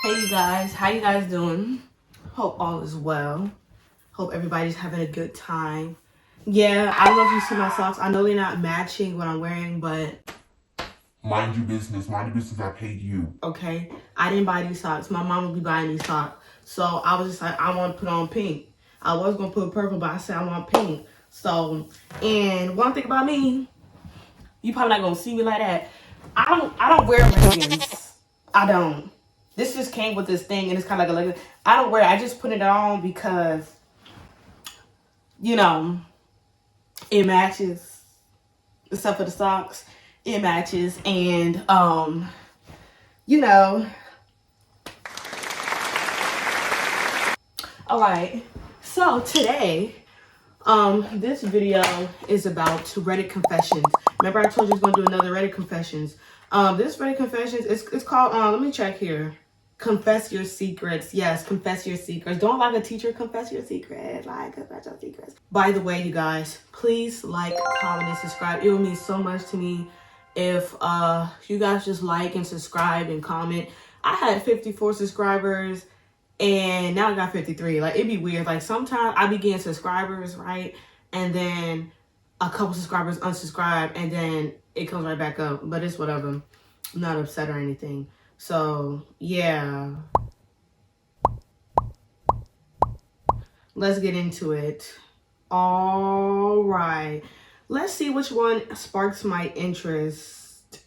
Hey you guys, how you guys doing? Hope all is well. Hope everybody's having a good time. Yeah, I don't know if you see my socks. I know they're not matching what I'm wearing, but mind your business. Mind your business. I paid you. Okay, I didn't buy these socks. My mom will be buying these socks. So I was just like, I want to put on pink. I was gonna put purple, but I said I want pink. So, and one thing about me, you probably not gonna see me like that. I don't wear leggings. I don't. This just came with this thing, and it's kind of like a legging. I don't wear it. I just put it on because, you know, it matches. Except for the socks, it matches, and you know. All right. So today, this video is about Reddit confessions. Remember I told you I was gonna do another Reddit confessions. This Reddit confessions it's called let me check here. Confess your secrets. Yes, confess your secrets. Don't like a teacher, confess your secrets. Like confess your secrets. By the way, you guys, please like, comment, and subscribe. It would mean so much to me if you guys just like and subscribe and comment. I had 54 subscribers and now I got 53. Like, it'd be weird. Like, sometimes I be getting subscribers, right? And then a couple subscribers unsubscribe, and then it comes right back up. But it's whatever. I'm not upset or anything. So, yeah. Let's get into it. All right. Let's see which one sparks my interest.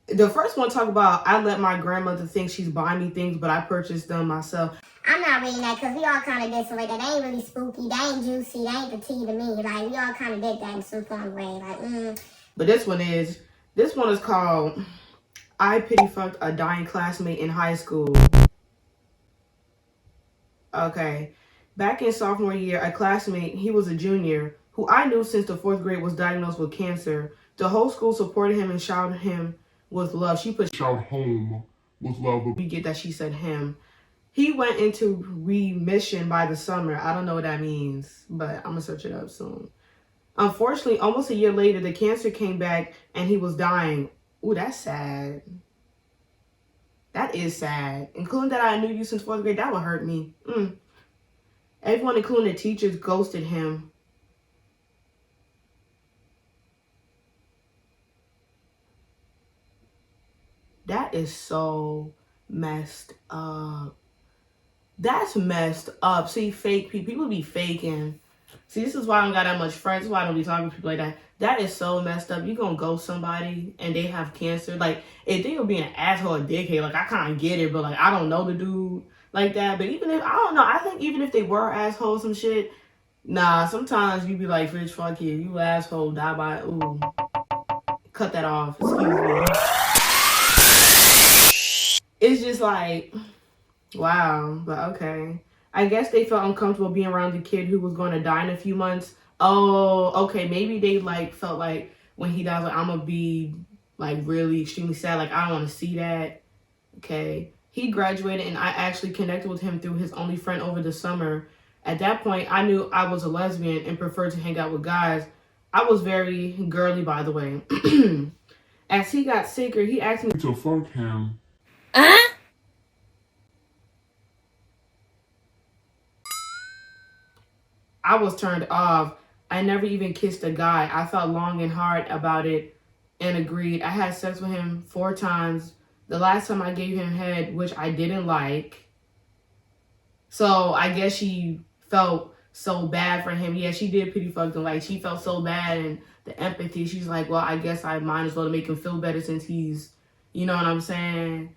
The first one talk about I let my grandmother think she's buying me things, but I purchased them myself. I'm not reading that because we all kind of did some like that. They ain't really spooky. They ain't juicy. They ain't the tea to me. Like, we all kind of did that in some fun way. Like, But this one is called I Pity Fucked a Dying Classmate in High School. Okay. Back in sophomore year, a classmate, he was a junior, who I knew since the 4th grade was diagnosed with cancer. The whole school supported him and showered him with love. She put shout home with love. We get that she said him. He went into remission by the summer. I don't know what that means, but I'm going to search it up soon. Unfortunately, almost a year later, the cancer came back and he was dying. Ooh, that's sad. That is sad. Including that I knew you since 4th grade, that would hurt me. Everyone, including the teachers, ghosted him. That is so messed up. That's messed up. See, fake people be faking. See, this is why I don't got that much friends. This is why I don't be talking to people like that. That is so messed up. You gonna ghost somebody and they have cancer. Like, if they were being an asshole or dickhead, like, I kind of get it, but, like, I don't know the dude like that. But even if, I don't know, I think even if they were assholes some shit, nah, sometimes you be like, bitch, fuck you. You asshole, die by, ooh. Cut that off. Excuse me. It's just like, wow, but okay. I guess they felt uncomfortable being around the kid who was going to die in a few months. Oh, okay. Maybe they like felt like when he dies, like, I'm gonna be like really extremely sad. Like, I don't want to see that. Okay. He graduated and I actually connected with him through his only friend over the summer. At that point, I knew I was a lesbian and preferred to hang out with guys. I was very girly, by the way. As he got sicker, he asked me to fuck him. I was turned off. I never even kissed a guy. I felt long and hard about it and agreed. I had sex with him 4 times. The last time I gave him head, which I didn't like. So I guess she felt so bad for him. Yeah, she did pity fuck him. Like, she felt so bad and the empathy. She's like, well, I guess I might as well make him feel better since he's, you know what I'm saying?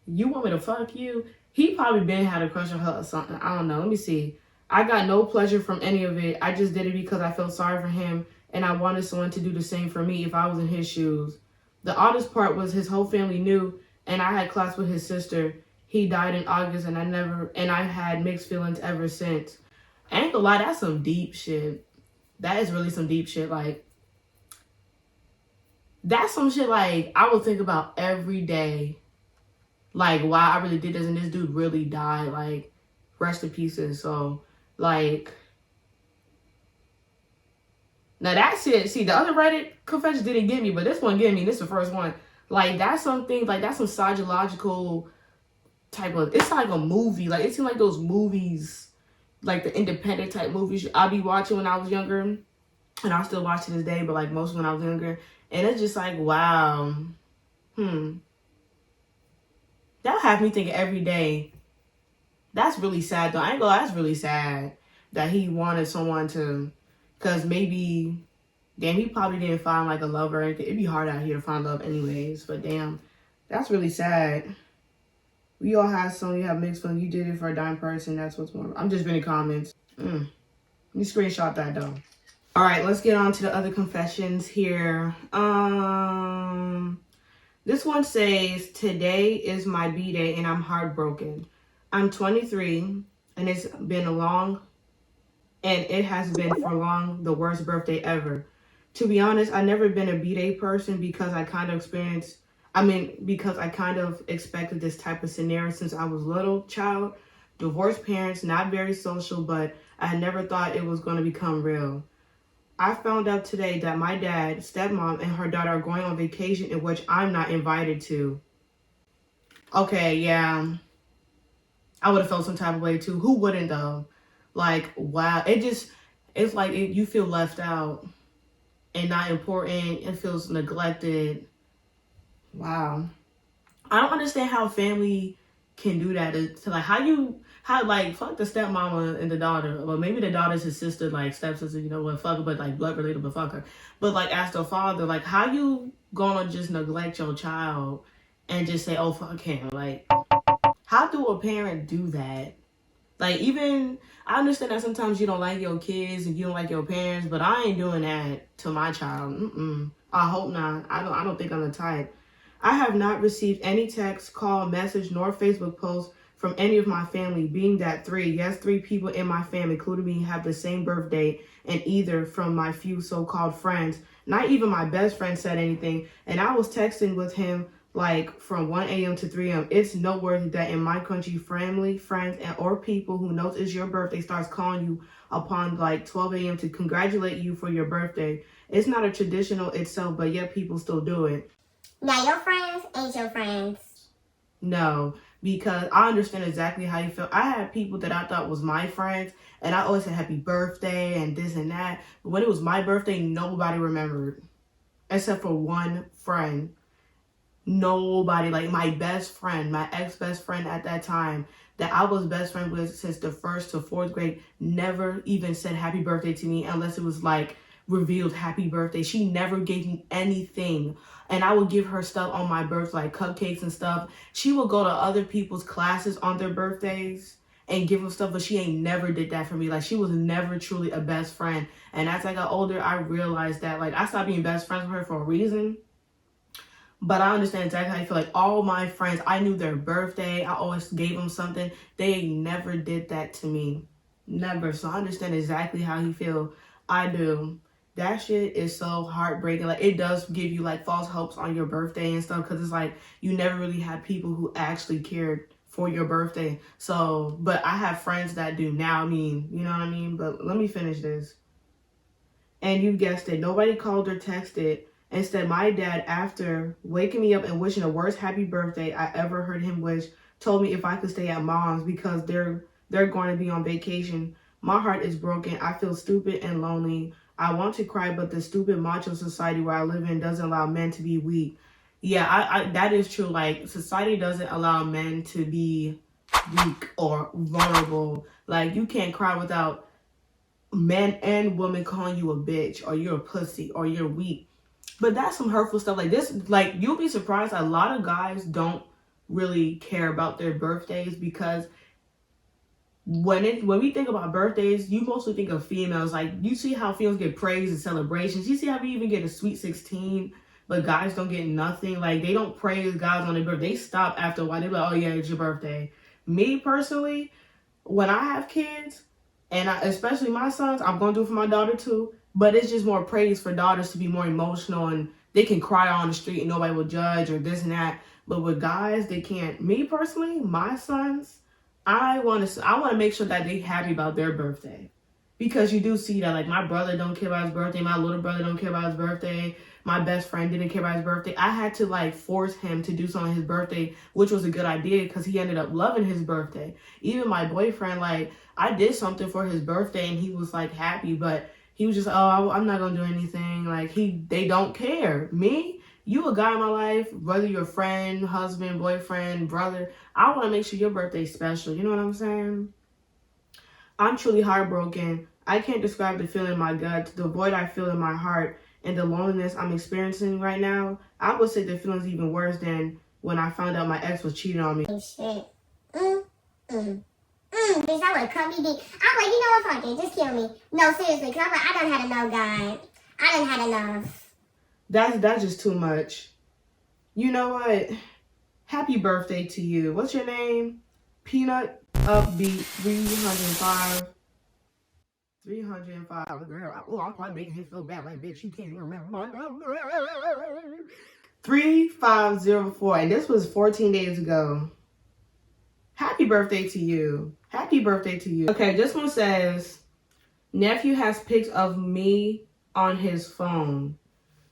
You want me to fuck you? He probably been had a crush on her or something. I don't know. Let me see. I got no pleasure from any of it. I just did it because I felt sorry for him and I wanted someone to do the same for me if I was in his shoes. The oddest part was his whole family knew and I had class with his sister. He died in August and I had mixed feelings ever since. I ain't gonna lie, that's some deep shit. That is really some deep shit. Like, that's some shit like I would think about every day. Like, wow, I really did this and this dude really died. Like, rest in pieces. So, like, now that's it. See, the other Reddit confessions didn't get me, but this one get me. This is the first one. Like, that's something, like, that's some psychological type of, it's like a movie. Like, it seems like those movies, like the independent type movies I'll be watching when I was younger. And I still watch to this day, but like most when I was younger. And it's just like, wow. That have me thinking every day. That's really sad though. I ain't gonna lie, that's really sad that he wanted someone to, because maybe, damn, he probably didn't find like a love or anything. It'd be hard out here to find love anyways, but damn, that's really sad. We all have some, you have mixed feelings. You did it for a dying person. That's what's more. I'm just reading comments. Let me screenshot that though. All right, let's get on to the other confessions here. This one says, today is my B-day and I'm heartbroken. I'm 23 and it has been for long the worst birthday ever. To be honest, I've never been a B-day person because I kind of expected this type of scenario since I was a little child. Divorced parents, not very social, but I never thought it was going to become real. I found out today that my dad, stepmom, and her daughter are going on vacation in which I'm not invited to. Okay, yeah. I would have felt some type of way too. Who wouldn't though? Like, wow. It's like you feel left out and not important. It feels neglected. Wow. I don't understand how family can do that. To like, how like, fuck the stepmama and the daughter. Well, maybe the daughter's his sister, like stepsister, you know what, fuck her, but like blood related, but fuck her. But like, as the father, like, how you gonna just neglect your child and just say, oh, fuck him? Like, how do a parent do that? Like, even, I understand that sometimes you don't like your kids and you don't like your parents, but I ain't doing that to my child. I hope not. I don't think I'm the type. I have not received any text, call, message, nor Facebook post from any of my family, being that three people in my family, including me, have the same birthday, and either from my few so-called friends, not even my best friend said anything, and I was texting with him like from 1 a.m. to 3 a.m. It's noteworthy that in my country, family, friends, or people who knows it's your birthday starts calling you upon like 12 a.m. to congratulate you for your birthday. It's not a traditional itself, but yet people still do it. Now, your friends ain't your friends. No, because I understand exactly how you feel. I had people that I thought was my friends, and I always said happy birthday and this and that. But when it was my birthday, nobody remembered, except for one friend. Nobody, like my best friend, my ex-best friend at that time that I was best friend with since the 1st to 4th grade, never even said happy birthday to me unless it was like revealed happy birthday. She never gave me anything. And I would give her stuff on my birthday, like cupcakes and stuff. She would go to other people's classes on their birthdays and give them stuff, but she ain't never did that for me. Like, she was never truly a best friend. And as I got older, I realized that, like, I stopped being best friends with her for a reason. But I understand exactly how you feel. Like, all my friends, I knew their birthday. I always gave them something. They never did that to me. Never. So I understand exactly how you feel. I do. That shit is so heartbreaking. Like, it does give you like false hopes on your birthday and stuff, because it's like you never really had people who actually cared for your birthday. So, but I have friends that do now. I mean, you know what I mean? But let me finish this. And you guessed it, nobody called or texted. Instead, my dad, after waking me up and wishing the worst happy birthday I ever heard him wish, told me if I could stay at mom's because they're going to be on vacation. My heart is broken. I feel stupid and lonely. I want to cry, but the stupid macho society where I live in doesn't allow men to be weak. Yeah, I that is true. Like, society doesn't allow men to be weak or vulnerable. Like, you can't cry without men and women calling you a bitch or you're a pussy or you're weak. But that's some hurtful stuff like this. Like, you'll be surprised. A lot of guys don't really care about their birthdays, because when we think about birthdays, you mostly think of females. Like, you see how females get praise and celebrations. You see how we even get a sweet 16, but guys don't get nothing. Like, they don't praise guys on their birthday. They stop after a while. They're like, oh yeah, it's your birthday. Me personally, when I have kids, and especially my sons, I'm going to do it for my daughter too. But it's just more praise for daughters to be more emotional, and they can cry on the street and nobody will judge or this and that. But with guys, they can't. Me personally, my sons, I want to make sure that they happy about their birthday, Because you do see that, like, my brother don't care about his birthday, my little brother don't care about his birthday, my best friend didn't care about his birthday. I had to, like, force him to do something on his birthday, which was a good idea because he ended up loving his birthday. Even my boyfriend, like, I did something for his birthday and he was, like, happy, but he was just, oh, I'm not gonna do anything. Like, they don't care. Me, you a guy in my life, whether you're a friend, husband, boyfriend, brother, I want to make sure your birthday's special. You know what I'm saying? I'm truly heartbroken. I can't describe the feeling in my gut, the void I feel in my heart, and the loneliness I'm experiencing right now. I would say the feeling's even worse than when I found out my ex was cheating on me. Shit. Bitch, I would've cut me deep. I'm like, you know what, fuck it, just kill me. No, seriously, because I'm like, I done had enough, God. I done had enough. That's just too much. You know what? Happy birthday to you. What's your name? Peanut Upbeat 305. 305. Girl, oh, I'm probably making him feel bad. Like, bitch, you can't remember. 3504. And this was 14 days ago. Happy birthday to you. Happy birthday to you. Okay, this one says, nephew has pics of me on his phone.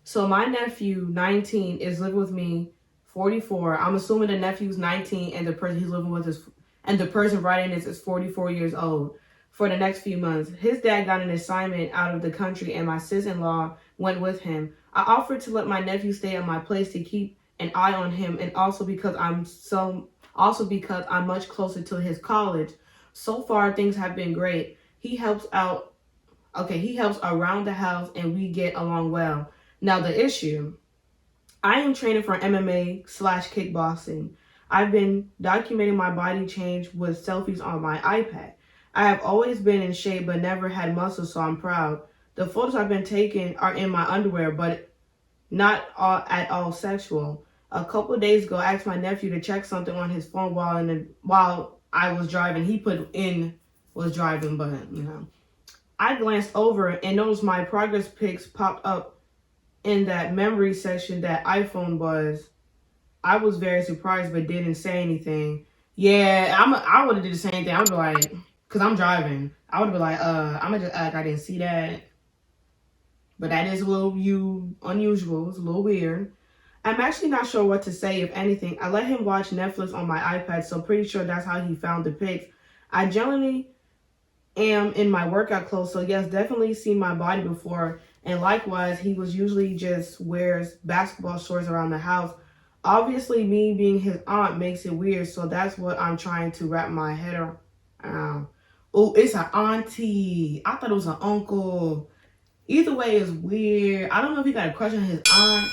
So my nephew, 19, is living with me, 44. I'm assuming the nephew's 19 and the person he's living with and the person writing this is 44 years old. For the next few months, his dad got an assignment out of the country and my sis-in-law went with him. I offered to let my nephew stay at my place to keep an eye on him, and also because I'm much closer to his college. So far, things have been great. He helps out. Okay, he helps around the house and we get along well. Now the issue, I am training for MMA/kickboxing. I've been documenting my body change with selfies on my iPad. I have always been in shape but never had muscles, so I'm proud. The photos I've been taking are in my underwear, but not at all sexual. A couple of days ago, I asked my nephew to check something on his phone while I was driving. He put in was driving, but you know. I glanced over and noticed my progress pics popped up in that memory section that iPhone was. I was very surprised but didn't say anything. Yeah, I would have did the same thing. I would be like, because I'm driving, I would be like, I'm going to just act I didn't see that. But that is a little unusual. It's a little weird. I'm actually not sure what to say, if anything. I let him watch Netflix on my iPad, so pretty sure that's how he found the pics. I generally am in my workout clothes, so yes, definitely seen my body before. And likewise, he was usually just wears basketball shorts around the house. Obviously, me being his aunt makes it weird, so that's what I'm trying to wrap my head around. Oh, it's an auntie. I thought it was an uncle. Either way, it's weird. I don't know if he got a crush on his aunt,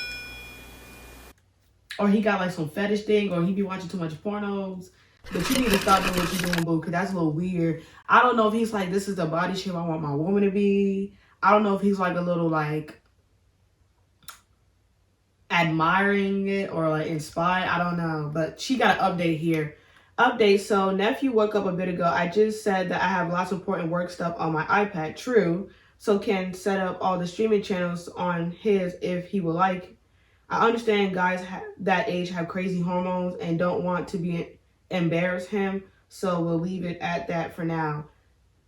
or he got like some fetish thing, or he be watching too much pornos. But you need to stop doing what you're doing, boo, because that's a little weird. I don't know if he's like, this is the body shape I want my woman to be. I don't know if he's like a little like admiring it or like inspired. I don't know. But she got an update here. Update. So nephew woke up a bit ago. I just said that I have lots of important work stuff on my iPad. True. So can set up all the streaming channels on his if he would like. I understand guys that age have crazy hormones and don't want to embarrass him. So we'll leave it at that for now.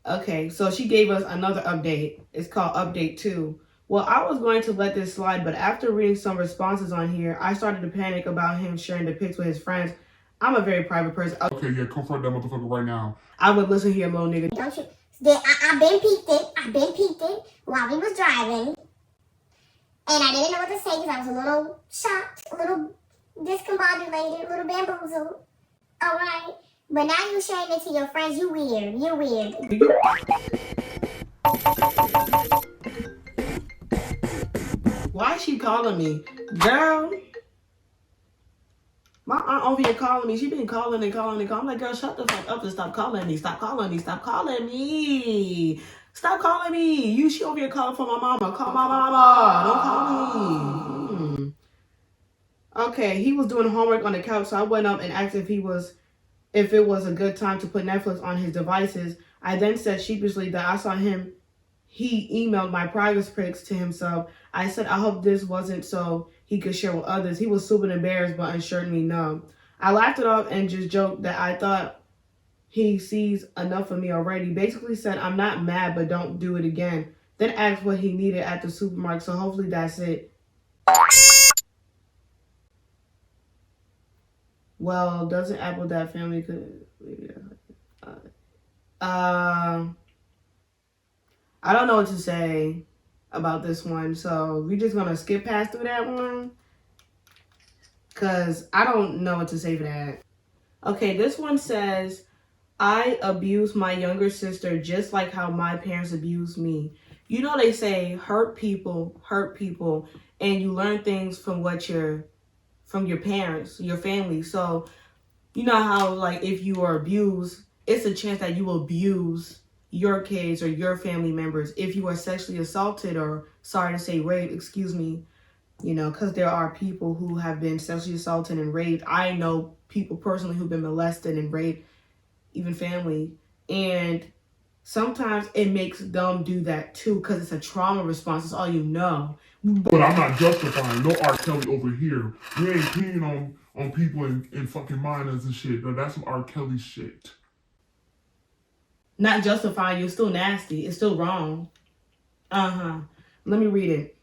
Okay, so she gave us another update. It's called Update 2. Well, I was going to let this slide, but after reading some responses on here, I started to panic about him sharing the pics with his friends. I'm a very private person. Okay, yeah, confront that motherfucker right now. I would listen here, little nigga. Don't you? I been peeped it while we was driving. And I didn't know what to say because I was a little shocked, a little discombobulated, a little bamboozled. All right. But now you sharing it to your friends. You weird. You're weird. Why is she calling me? Girl. My aunt over here calling me. She been calling and calling and calling. I'm like, girl, shut the fuck up and stop calling me. Stop calling me. Stop calling me. Stop calling me. She over here calling for my mama. Call my mama. Don't call me. Okay, he was doing homework on the couch, so I went up and asked if it was a good time to put Netflix on his devices. I then said sheepishly that I saw him. He emailed my progress pics to himself. I said, I hope this wasn't so he could share with others. He was super embarrassed, but assured me no. I laughed it off and just joked that I thought he sees enough of me already. Basically said, I'm not mad, but don't do it again. Then asked what he needed at the supermarket, so hopefully that's it. Well, doesn't Apple that family could... I don't know what to say about this one, so we're just gonna skip past through that one, because I don't know what to say for that. Okay, this one says, I abuse my younger sister just like how my parents abused me. You know, they say hurt people, and you learn things from from your parents, your family. So, you know how, like, if you are abused, it's a chance that you will abuse your kids or your family members. If you are sexually assaulted, or, sorry to say, raped, excuse me, you know, because there are people who have been sexually assaulted and raped. I know people personally who've been molested and raped, even family. And sometimes it makes them do that too, because it's a trauma response. It's all you know. But I'm not justifying no R. Kelly over here. We ain't peeing on people in fucking minors and shit. No, that's some R. Kelly shit. Not justifying you, it's still nasty. It's still wrong. Let me read it.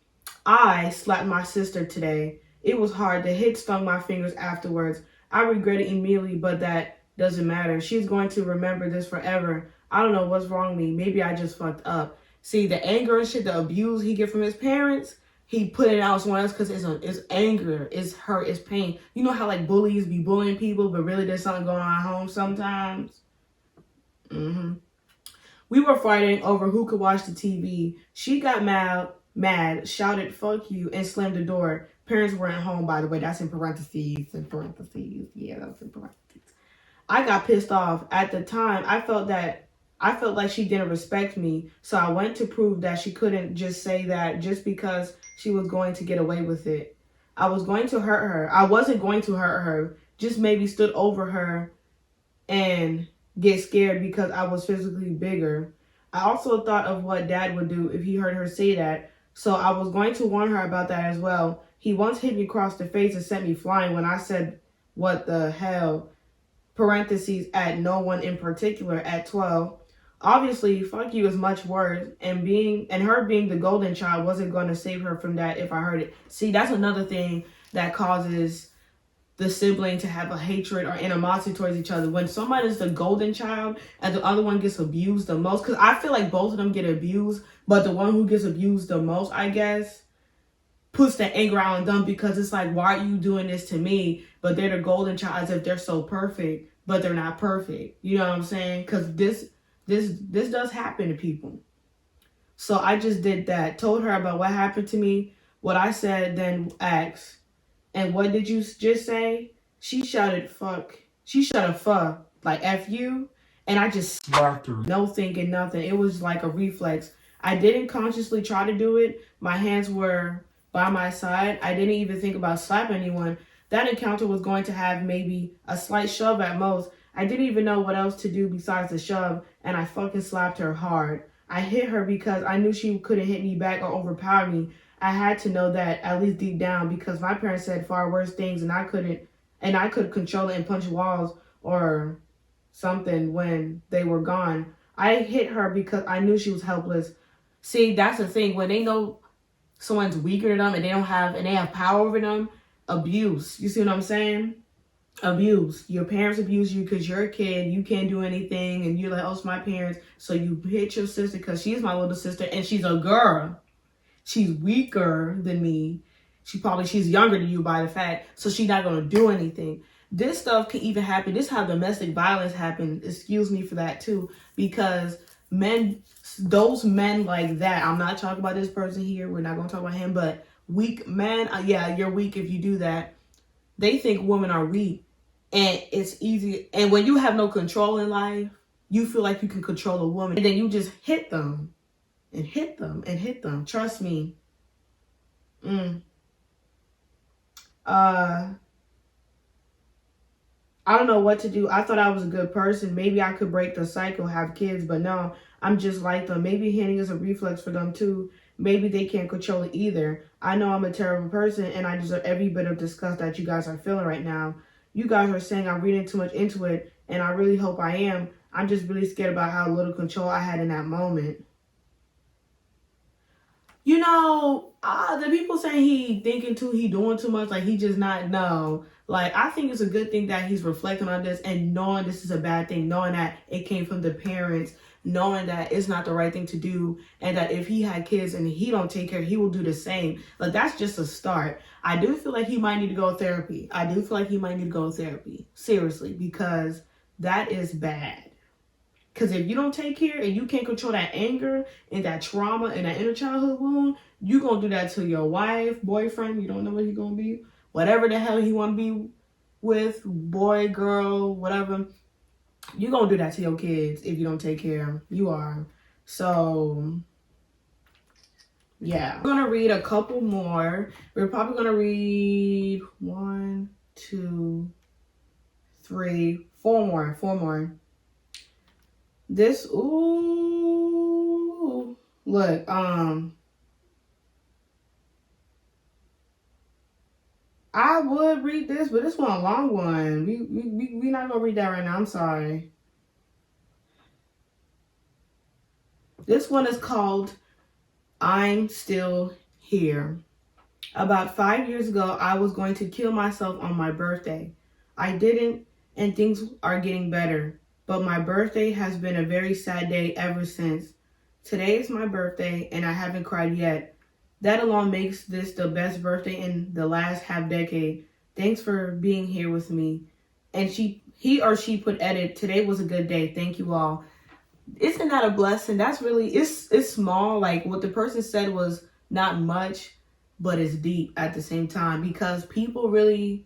I slapped my sister today. It was hard. The hit stung my fingers afterwards. I regret it immediately, but that doesn't matter. She's going to remember this forever. I don't know what's wrong with me. Maybe I just fucked up. See, the anger and shit, the abuse he get from his parents, he put it out on someone else because it's anger, it's hurt, it's pain. You know how, like, bullies be bullying people, but really there's something going on at home sometimes? We were fighting over who could watch the TV. She got mad, shouted, fuck you, and slammed the door. Parents weren't home, by the way. That's in parentheses. Yeah, that's in parentheses. I got pissed off. At the time, I felt like she didn't respect me, so I went to prove that she couldn't just say that just because she was going to get away with it. I was going to hurt her. I wasn't going to hurt her, just maybe stood over her and get scared because I was physically bigger. I also thought of what Dad would do if he heard her say that, so I was going to warn her about that as well. He once hit me across the face and sent me flying when I said, what the hell? Parentheses, at no one in particular, at 12. Obviously, fuck you is much worse, and her being the golden child wasn't going to save her from that if I heard it. See, that's another thing that causes the sibling to have a hatred or animosity towards each other. When somebody is the golden child and the other one gets abused the most, because I feel like both of them get abused, but the one who gets abused the most, I guess, puts the anger out on them, because it's like, why are you doing this to me? But they're the golden child as if they're so perfect, but they're not perfect. You know what I'm saying? Because this does happen to people. So I just did that. Told her about what happened to me, what I said, then asked, and what did you just say? She shouted fuck. She shouted fuck, like F you. And I just slapped her. No thinking, nothing. It was like a reflex. I didn't consciously try to do it. My hands were by my side. I didn't even think about slapping anyone. That encounter was going to have maybe a slight shove at most. I didn't even know what else to do besides the shove, and I fucking slapped her hard. I hit her because I knew she couldn't hit me back or overpower me. I had to know that, at least deep down, because my parents said far worse things, and I could control it and punch walls or something when they were gone. I hit her because I knew she was helpless. See, that's the thing. When they know someone's weaker than them and they have power over them, abuse. You see what I'm saying? Abuse. Your parents abuse you because you're a kid. You can't do anything, and you're like, oh, it's my parents. So you hit your sister because she's my little sister, and she's a girl. She's weaker than me. She's younger than you by the fact, so she's not going to do anything. This stuff can even happen. This is how domestic violence happens. Excuse me for that too, because those men like that, I'm not talking about this person here. We're not going to talk about him, but weak men, yeah, you're weak if you do that. They think women are weak, and it's easy. And when you have no control in life, you feel like you can control a woman, and then you just hit them. And hit them and hit them. Trust me. I don't know what to do. I thought I was a good person. Maybe I could break the cycle, have kids, but no, I'm just like them. Maybe hitting is a reflex for them too. Maybe they can't control it either. I know I'm a terrible person, and I deserve every bit of disgust that you guys are feeling right now. you guys are saying I'm reading too much into it, and I really hope I am. I'm just really scared about how little control I had in that moment. You know, the people saying he thinking too, he doing too much, like he just not, no. Like, I think it's a good thing that he's reflecting on this and knowing this is a bad thing, knowing that it came from the parents, knowing that it's not the right thing to do, and that if he had kids and he don't take care, he will do the same. Like, that's just a start. I do feel like he might need to go to therapy. I do feel like he might need to go to therapy. Seriously, because that is bad. Because if you don't take care and you can't control that anger and that trauma and that inner childhood wound, you're going to do that to your wife, boyfriend. You don't know what he's going to be. Whatever the hell he want to be with, boy, girl, whatever. You're going to do that to your kids if you don't take care. You are. So, yeah. We're going to read a couple more. We're probably going to read 1, 2, 3, 4 more. 4 more. This, ooh, look, I would read this, but this one a long one. We not gonna read that right now. I'm sorry. This one is called I'm Still Here. About 5 years ago, I was going to kill myself on my birthday. I didn't, and things are getting better. But my birthday has been a very sad day ever since. Today is my birthday, and I haven't cried yet. That alone makes this the best birthday in the last half decade. Thanks for being here with me. And he or she put edit, today was a good day. Thank you all. Isn't that a blessing? That's really, it's small. Like, what the person said was not much, but it's deep at the same time. Because people really,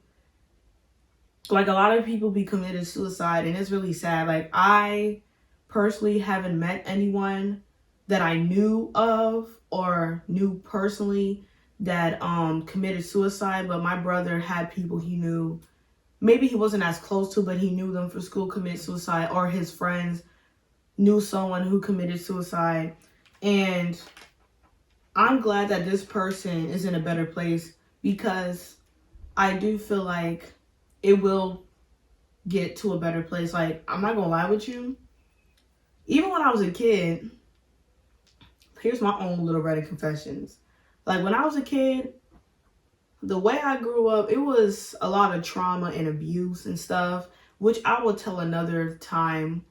like, a lot of people be committed suicide, and it's really sad. Like, I personally haven't met anyone that I knew of or knew personally that committed suicide, but my brother had people he knew. Maybe he wasn't as close to, but he knew them for school commit suicide, or his friends knew someone who committed suicide. And I'm glad that this person is in a better place, because I do feel like it will get to a better place. Like, I'm not gonna lie with you. Even when I was a kid, here's my own little Reddit confessions. Like, when I was a kid, the way I grew up, it was a lot of trauma and abuse and stuff, which I will tell another time.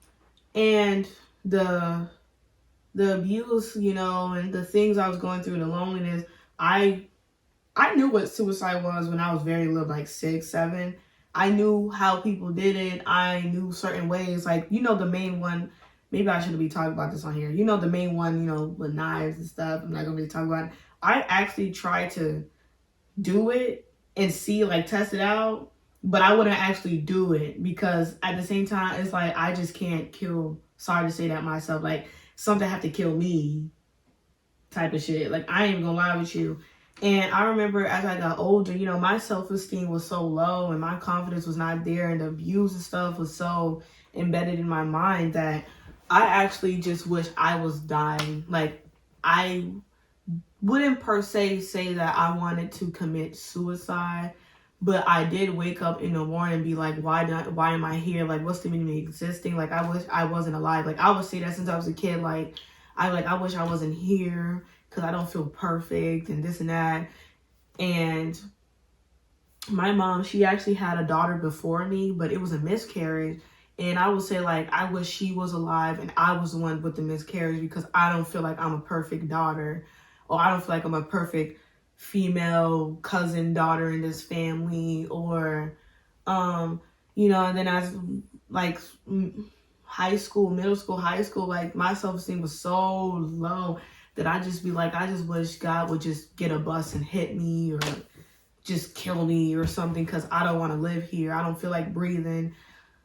And the abuse, you know, and the things I was going through, the loneliness, I knew what suicide was when I was very little, like 6, 7. I knew how people did it. I knew certain ways. Like, you know, the main one, maybe I shouldn't be talking about this on here. You know, the main one, you know, with knives and stuff. I'm not going to be talking about it. I actually tried to do it and see, like, test it out. But I wouldn't actually do it, because at the same time, it's like, I just can't kill, sorry to say that myself, like, something have to kill me type of shit. Like, I ain't even gonna lie with you. And I remember as I got older, you know, my self-esteem was so low and my confidence was not there, and the abuse and stuff was so embedded in my mind that I actually just wish I was dying. Like, I wouldn't per se say that I wanted to commit suicide, but I did wake up in the morning and be like, why am I here? Like, what's the meaning of existing? Like, I wish I wasn't alive. Like, I would say that since I was a kid. Like, I wish I wasn't here, because I don't feel perfect and this and that. And my mom, she actually had a daughter before me, but it was a miscarriage. And I would say, like, I wish she was alive and I was the one with the miscarriage, because I don't feel like I'm a perfect daughter, or I don't feel like I'm a perfect female cousin daughter in this family, or, you know. And then as, like, high school, middle school, high school, like, my self-esteem was so low that I just be like, I just wish God would just get a bus and hit me, or just kill me or something, because I don't want to live here. I don't feel like breathing.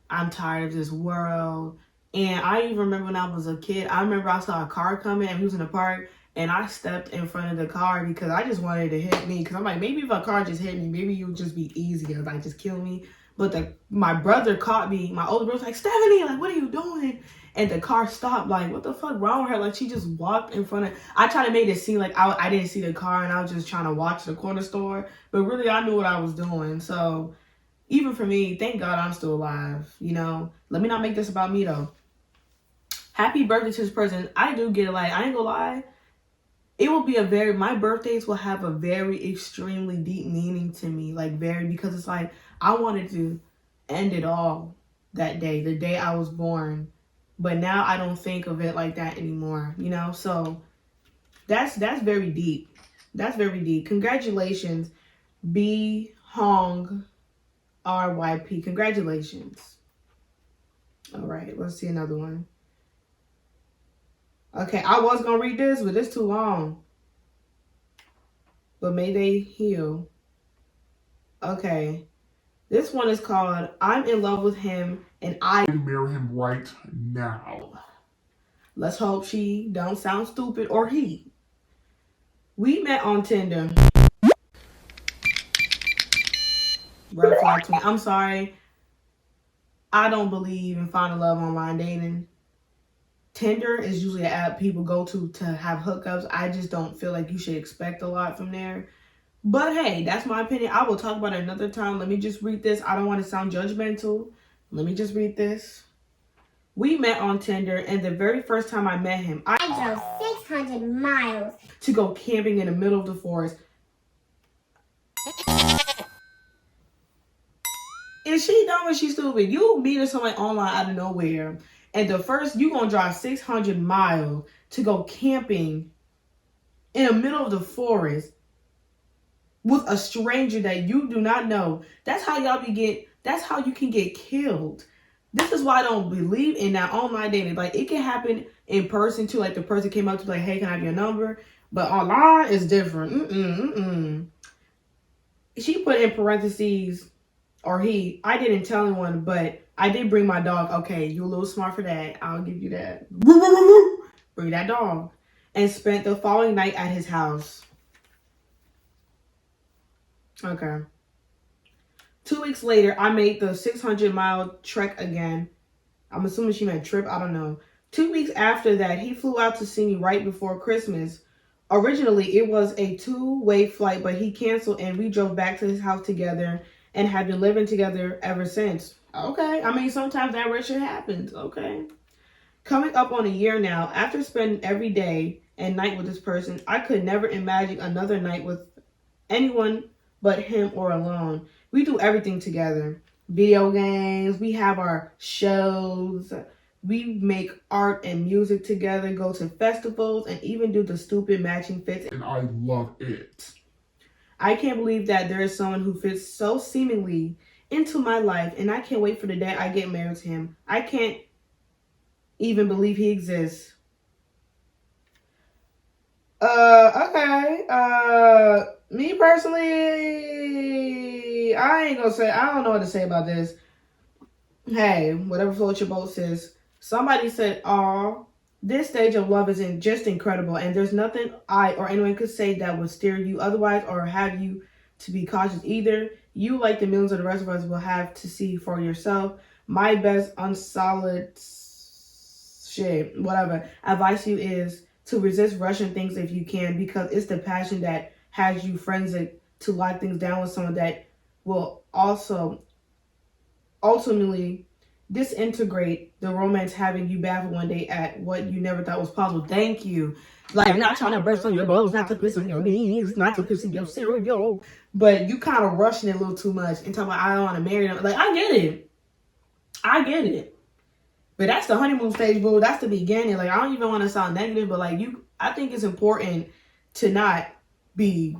I'm tired of this world. And I even remember when I was a kid, I remember I saw a car coming and we was in the park, and I stepped in front of the car because I just wanted it to hit me. Because I'm like, maybe if a car just hit me, maybe it would just be easier, like, just kill me. But my brother caught me. My older brother was like, Stephanie, like, what are you doing? And the car stopped. Like, what the fuck wrong with her? Like, she just walked in front of... I tried to make it seem like I didn't see the car and I was just trying to watch the corner store. But really, I knew what I was doing. So, even for me, thank God I'm still alive. You know, let me not make this about me though. Happy birthday to this person. I do get it. Like, I ain't gonna lie. It will be my birthdays will have a very extremely deep meaning to me. Like, very, because it's like, I wanted to end it all that day, the day I was born. But now I don't think of it like that anymore, you know? So that's very deep. That's very deep. Congratulations, B Hong RYP. Congratulations. All right, let's see another one. Okay, I was going to read this, but it's too long. But may they heal. Okay. This one is called I'm in love with him and I marry him right now. Let's hope she don't sound stupid or he. We met on Tinder. Red flag to me. I'm sorry. I don't believe in finding love online dating. Tinder is usually an app people go to have hookups. I just don't feel like you should expect a lot from there. But hey, that's my opinion. I will talk about it another time. Let me just read this. I don't want to sound judgmental. Let me just read this. We met on Tinder, and the very first time I met him, I drove 600 miles to go camping in the middle of the forest. Is she dumb or she stupid? You meet somebody online out of nowhere, and you gonna drive 600 miles to go camping in the middle of the forest with a stranger that you do not know. That's how that's how you can get killed. This is why I don't believe in that online dating. Like, it can happen in person too. Like, the person came up to like, hey, can I have your number? But online is different. She put in parentheses, or he, I didn't tell anyone, but I did bring my dog. Okay, you a little smart for that. I'll give you that. Bring that dog. And spent the following night at his house. Okay. 2 weeks later, I made the 600-mile trek again. I'm assuming she meant trip. I don't know. 2 weeks after that, he flew out to see me right before Christmas. Originally, it was a 2-way flight, but he canceled and we drove back to his house together and have been living together ever since. Okay. I mean, sometimes that rich shit happens. Okay. Coming up on a year now, after spending every day and night with this person, I could never imagine another night with anyone but him or alone. We do everything together. Video games, we have our shows, we make art and music together, go to festivals, and even do the stupid matching fits. And I love it. I can't believe that there is someone who fits so seemingly into my life, and I can't wait for the day I get married to him. I can't even believe he exists. Okay. Me personally, I don't know what to say about this. Hey, whatever floats your boat, sis. Somebody said, "Aw, this stage of love is just incredible, and there's nothing I or anyone could say that would steer you otherwise or have you to be cautious either. You, like the millions of the rest of us, will have to see for yourself. My best unsolid advice to you is to resist rushing things if you can, because it's the passion that has you frenzied to lock things down with someone that will also ultimately disintegrate the romance, having you baffled one day at what you never thought was possible." Thank you. Like, not trying to burst on your balls, not to piss on your knees, not to piss in your cereal, but you kind of rushing it a little too much and talking about, I don't want to marry them. Like, I get it. But that's the honeymoon stage, boo. That's the beginning. Like, I don't even want to sound negative, but like, I think it's important to not be,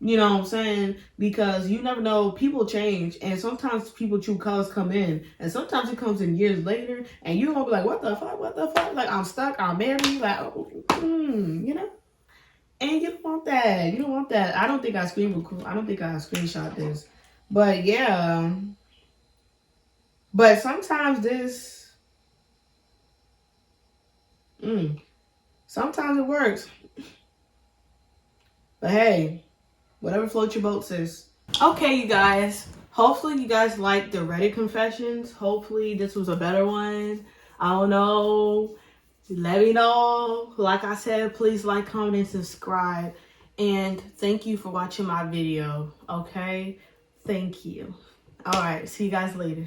you know what I'm saying? Because you never know, people change, and sometimes people true colors come in, and sometimes it comes in years later, and you're gonna be like, what the fuck? Like, I'm stuck, I'm married, like, you know? And you don't want that. I don't think I screenshot this. But yeah. But sometimes sometimes it works. But hey, whatever floats your boat, sis. Okay, you guys. Hopefully you guys liked the Reddit confessions. Hopefully this was a better one. I don't know. Let me know. Like I said, please like, comment, and subscribe. And thank you for watching my video. Okay? Thank you. All right. See you guys later.